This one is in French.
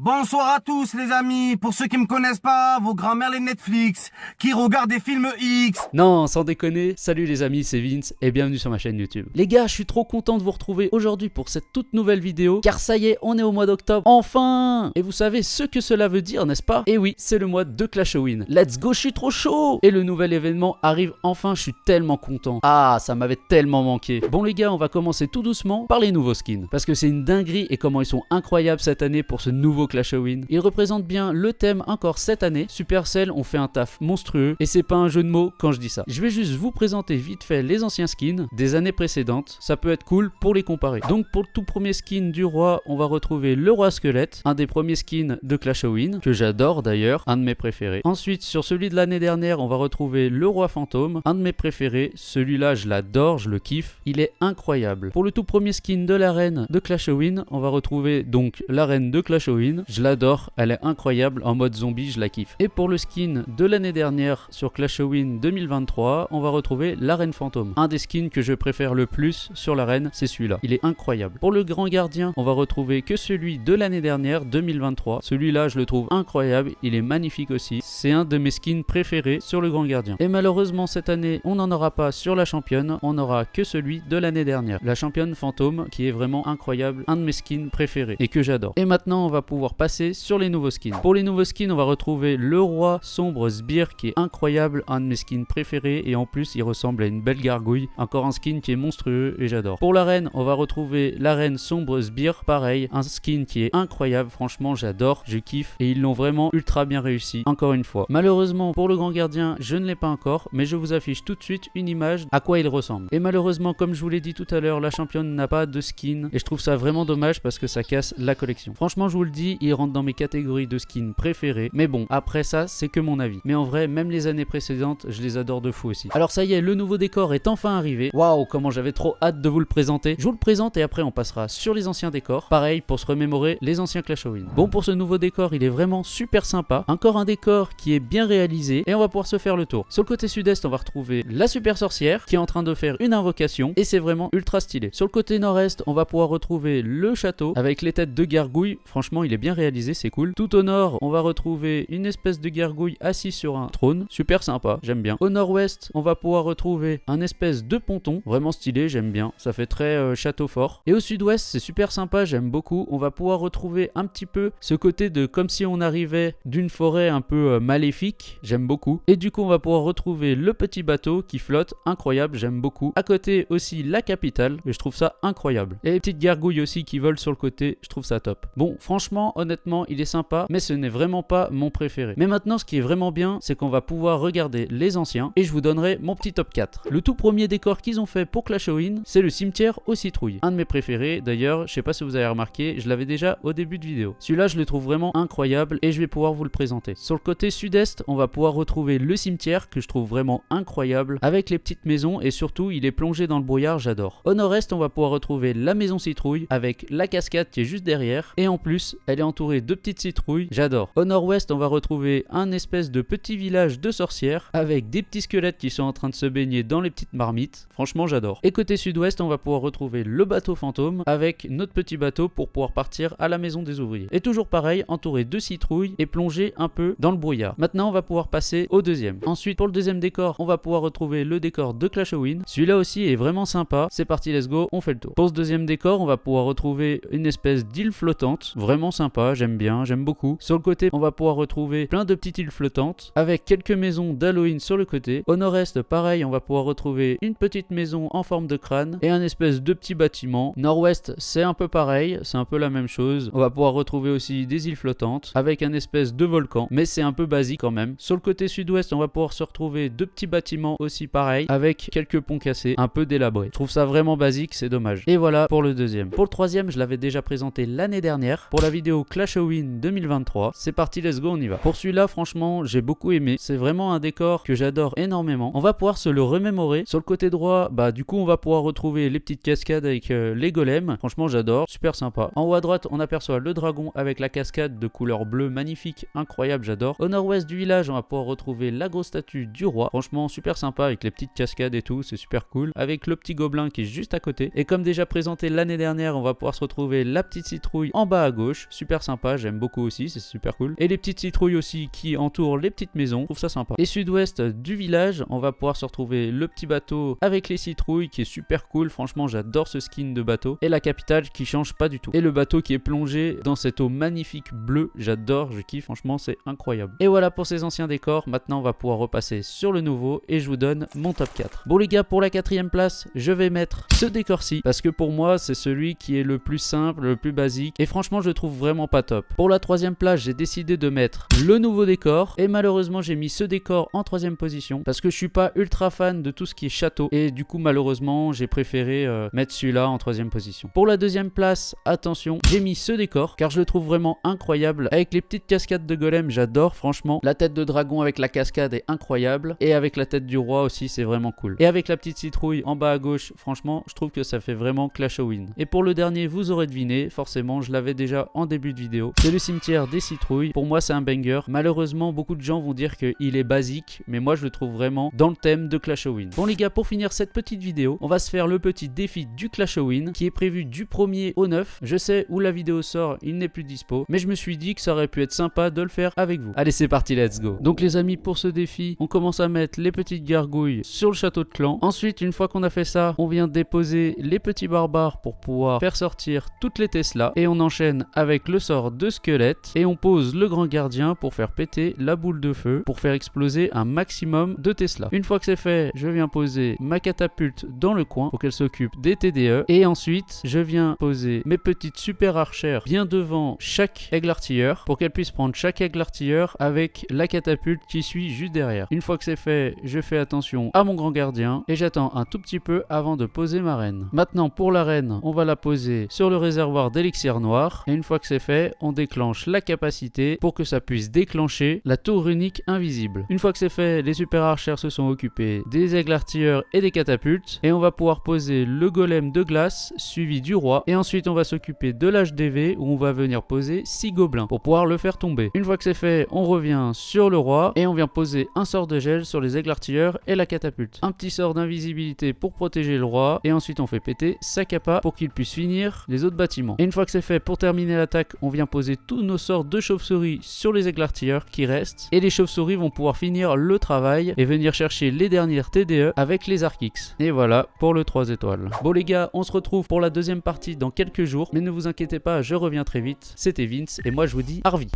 Bonsoir à tous les amis, pour ceux qui me connaissent pas, vos grands-mères les Netflix, qui regardent des films X. Non, sans déconner, salut les amis, c'est Vince et bienvenue sur ma chaîne YouTube. Les gars, je suis trop content de vous retrouver aujourd'hui pour cette toute nouvelle vidéo, car ça y est, on est au mois d'octobre, enfin. Et vous savez ce que cela veut dire, n'est-ce pas? Et oui, c'est le mois de Clashowin. Let's go, je suis trop chaud. Et le nouvel événement arrive enfin, je suis tellement content. Ah, ça m'avait tellement manqué. Bon les gars, on va commencer tout doucement par les nouveaux skins, parce que c'est une dinguerie et comment ils sont incroyables cette année pour ce nouveau Clashowin. Ils représentent bien le thème encore cette année. Supercell ont fait un taf monstrueux et c'est pas un jeu de mots quand je dis ça. Je vais juste vous présenter vite fait les anciens skins des années précédentes. Ça peut être cool pour les comparer. Donc pour le tout premier skin du roi, on va retrouver le roi squelette, un des premiers skins de Clashowin que j'adore d'ailleurs, un de mes préférés. Ensuite sur celui de l'année dernière, on va retrouver le roi fantôme, un de mes préférés. Celui-là je l'adore, je le kiffe, il est incroyable. Pour le tout premier skin de l'arène de Clashowin, on va retrouver donc l'arène de Clashowin. Je l'adore, elle est incroyable, en mode zombie, je la kiffe. Et pour le skin de l'année dernière sur Clashowin 2023, on va retrouver l'arène fantôme. Un des skins que je préfère le plus sur l'arène, c'est celui-là. Il est incroyable. Pour le grand gardien, on va retrouver que celui de l'année dernière, 2023. Celui-là, je le trouve incroyable, il est magnifique aussi. C'est un de mes skins préférés sur le grand gardien. Et malheureusement, cette année, on n'en aura pas sur la championne, on n'aura que celui de l'année dernière. La championne fantôme, qui est vraiment incroyable, un de mes skins préférés et que j'adore. Et maintenant, on va pouvoir passer sur les nouveaux skins. Pour les nouveaux skins, on va retrouver le roi sombre sbire qui est incroyable, un de mes skins préférés et en plus il ressemble à une belle gargouille. Encore un skin qui est monstrueux et j'adore. Pour la reine, on va retrouver la reine sombre sbire, pareil, un skin qui est incroyable, franchement j'adore, je kiffe et ils l'ont vraiment ultra bien réussi, encore une fois. Malheureusement pour le grand gardien, je ne l'ai pas encore, mais je vous affiche tout de suite une image à quoi il ressemble. Et malheureusement, comme je vous l'ai dit tout à l'heure, la championne n'a pas de skin et je trouve ça vraiment dommage parce que ça casse la collection. Franchement, je vous le dis, il rentre dans mes catégories de skins préférés, mais bon, après ça, c'est que mon avis. Mais en vrai, même les années précédentes, je les adore de fou aussi. Alors ça y est, le nouveau décor est enfin arrivé. Waouh, comment j'avais trop hâte de vous le présenter. Je vous le présente et après on passera sur les anciens décors. Pareil, pour se remémorer les anciens Clashowin. Bon, pour ce nouveau décor, il est vraiment super sympa. Encore un décor qui est bien réalisé et on va pouvoir se faire le tour. Sur le côté sud-est, on va retrouver la super sorcière qui est en train de faire une invocation et c'est vraiment ultra stylé. Sur le côté nord-est, on va pouvoir retrouver le château avec les têtes de gargouilles. Franchement, il est bien réalisé, c'est cool. Tout au nord, on va retrouver une espèce de gargouille assise sur un trône. Super sympa, j'aime bien. Au nord-ouest, on va pouvoir retrouver un espèce de ponton. Vraiment stylé, j'aime bien. Ça fait très château fort. Et au sud-ouest, c'est super sympa, j'aime beaucoup. On va pouvoir retrouver un petit peu ce côté de comme si on arrivait d'une forêt un peu maléfique. J'aime beaucoup. Et du coup, on va pouvoir retrouver le petit bateau qui flotte. Incroyable, j'aime beaucoup. À côté aussi, la capitale. Et je trouve ça incroyable. Et les petites gargouilles aussi qui volent sur le côté. Je trouve ça top. Bon, franchement, honnêtement, il est sympa, mais ce n'est vraiment pas mon préféré. Mais maintenant, ce qui est vraiment bien, c'est qu'on va pouvoir regarder les anciens et je vous donnerai mon petit top 4. Le tout premier décor qu'ils ont fait pour Clashowin, c'est le cimetière aux citrouilles. Un de mes préférés, d'ailleurs, je sais pas si vous avez remarqué, je l'avais déjà au début de vidéo. Celui-là, je le trouve vraiment incroyable et je vais pouvoir vous le présenter. Sur le côté sud-est, on va pouvoir retrouver le cimetière que je trouve vraiment incroyable avec les petites maisons et surtout, il est plongé dans le brouillard, j'adore. Au nord-est, on va pouvoir retrouver la maison citrouille avec la cascade qui est juste derrière et en plus, elle est entourée de petites citrouilles, j'adore. Au nord-ouest, on va retrouver un espèce de petit village de sorcières avec des petits squelettes qui sont en train de se baigner dans les petites marmites. Franchement, j'adore. Et côté sud-ouest, on va pouvoir retrouver le bateau fantôme avec notre petit bateau pour pouvoir partir à la maison des ouvriers. Et toujours pareil, entouré de citrouilles et plongé un peu dans le brouillard. Maintenant, on va pouvoir passer au deuxième. Ensuite, pour le deuxième décor, on va pouvoir retrouver le décor de Clashowin. Celui-là aussi est vraiment sympa. C'est parti, let's go, on fait le tour. Pour ce deuxième décor, on va pouvoir retrouver une espèce d'île flottante. Vraiment sympa, j'aime bien, j'aime beaucoup. Sur le côté, on va pouvoir retrouver plein de petites îles flottantes avec quelques maisons d'Halloween sur le côté. Au nord-est, pareil, on va pouvoir retrouver une petite maison en forme de crâne et un espèce de petit bâtiment. Nord-ouest, c'est un peu pareil, c'est un peu la même chose. On va pouvoir retrouver aussi des îles flottantes avec un espèce de volcan, mais c'est un peu basique quand même. Sur le côté sud-ouest, on va pouvoir se retrouver deux petits bâtiments aussi pareil avec quelques ponts cassés, un peu délabrés. Je trouve ça vraiment basique, c'est dommage. Et voilà pour le deuxième. Pour le troisième, je l'avais déjà présenté l'année dernière pour la vidéo Clashowin 2023. C'est parti, let's go, on y va. Pour celui-là, franchement, j'ai beaucoup aimé. C'est vraiment un décor que j'adore énormément. On va pouvoir se le remémorer. Sur le côté droit, du coup, on va pouvoir retrouver les petites cascades avec les golems. Franchement, j'adore. Super sympa. En haut à droite, on aperçoit le dragon avec la cascade de couleur bleue magnifique, incroyable, j'adore. Au nord nord-ouest du village, on va pouvoir retrouver la grosse statue du roi. Franchement, super sympa avec les petites cascades et tout, c'est super cool. Avec le petit gobelin qui est juste à côté. Et comme déjà présenté l'année dernière, on va pouvoir se retrouver la petite citrouille en bas à gauche. Super sympa, j'aime beaucoup aussi, c'est super cool. Et les petites citrouilles aussi qui entourent les petites maisons, je trouve ça sympa. Et sud-ouest du village, on va pouvoir se retrouver le petit bateau avec les citrouilles qui est super cool. Franchement, j'adore ce skin de bateau. Et la capitale qui change pas du tout. Et le bateau qui est plongé dans cette eau magnifique bleue, j'adore, je kiffe, franchement, c'est incroyable. Et voilà pour ces anciens décors. Maintenant, on va pouvoir repasser sur le nouveau et je vous donne mon top 4. Bon les gars, pour la 4e place, je vais mettre ce décor-ci parce que pour moi, c'est celui qui est le plus simple, le plus basique et franchement, je le trouve vraiment pas top. Pour la 3e place, j'ai décidé de mettre le nouveau décor et malheureusement, j'ai mis ce décor en 3e position parce que je suis pas ultra fan de tout ce qui est château et du coup, malheureusement, j'ai préféré mettre celui-là en 3e position. Pour la 2e place, attention, j'ai mis ce décor car je le trouve vraiment incroyable avec les petites cascades de golem, j'adore franchement. La tête de dragon avec la cascade est incroyable et avec la tête du roi aussi, c'est vraiment cool. Et avec la petite citrouille en bas à gauche, franchement, je trouve que ça fait vraiment Clash of Win. Et pour le dernier, vous aurez deviné, forcément, je l'avais déjà en début de vidéo, c'est le cimetière des citrouilles. Pour moi, c'est un banger. Malheureusement, beaucoup de gens vont dire qu'il est basique, mais moi, je le trouve vraiment dans le thème de Clash of Win. Bon les gars, pour finir cette petite vidéo, on va se faire le petit défi du Clash of Win qui est prévu du 1er au 9. Je sais où la vidéo sort, il n'est plus dispo, mais je me suis dit que ça aurait pu être sympa de le faire avec vous. Allez, c'est parti, let's go. Donc les amis, pour ce défi, on commence à mettre les petites gargouilles sur le château de clan. Ensuite, une fois qu'on a fait ça, on vient déposer les petits barbares pour pouvoir faire sortir toutes les Tesla et on enchaîne avec le sort de squelette et on pose le grand gardien pour faire péter la boule de feu pour faire exploser un maximum de Tesla. Une fois que c'est fait, je viens poser ma catapulte dans le coin pour qu'elle s'occupe des TDE et ensuite je viens poser mes petites super archères bien devant chaque aigle artilleur pour qu'elle puisse prendre chaque aigle artilleur avec la catapulte qui suit juste derrière. Une fois que c'est fait, je fais attention à mon grand gardien et j'attends un tout petit peu avant de poser ma reine. Maintenant pour la reine, on va la poser sur le réservoir d'élixir noir et une fois que c'est fait, on déclenche la capacité pour que ça puisse déclencher la tour unique invisible. Une fois que c'est fait, les super archères se sont occupés des aigles artilleurs et des catapultes et on va pouvoir poser le golem de glace suivi du roi et ensuite on va s'occuper de l'HDV où on va venir poser 6 gobelins pour pouvoir le faire tomber. Une fois que c'est fait, on revient sur le roi et on vient poser un sort de gel sur les aigles artilleurs et la catapulte. Un petit sort d'invisibilité pour protéger le roi et ensuite on fait péter sa capa pour qu'il puisse finir les autres bâtiments. Et une fois que c'est fait, pour terminer l'attaque, on vient poser tous nos sorts de chauve-souris sur les aigles artilleurs qui restent et les chauves-souris vont pouvoir finir le travail et venir chercher les dernières TDE avec les Arc-X. Et voilà pour le 3 étoiles. Bon les gars, on se retrouve pour la deuxième partie dans quelques jours, mais ne vous inquiétez pas, je reviens très vite. C'était Vince et moi je vous dis Harvey.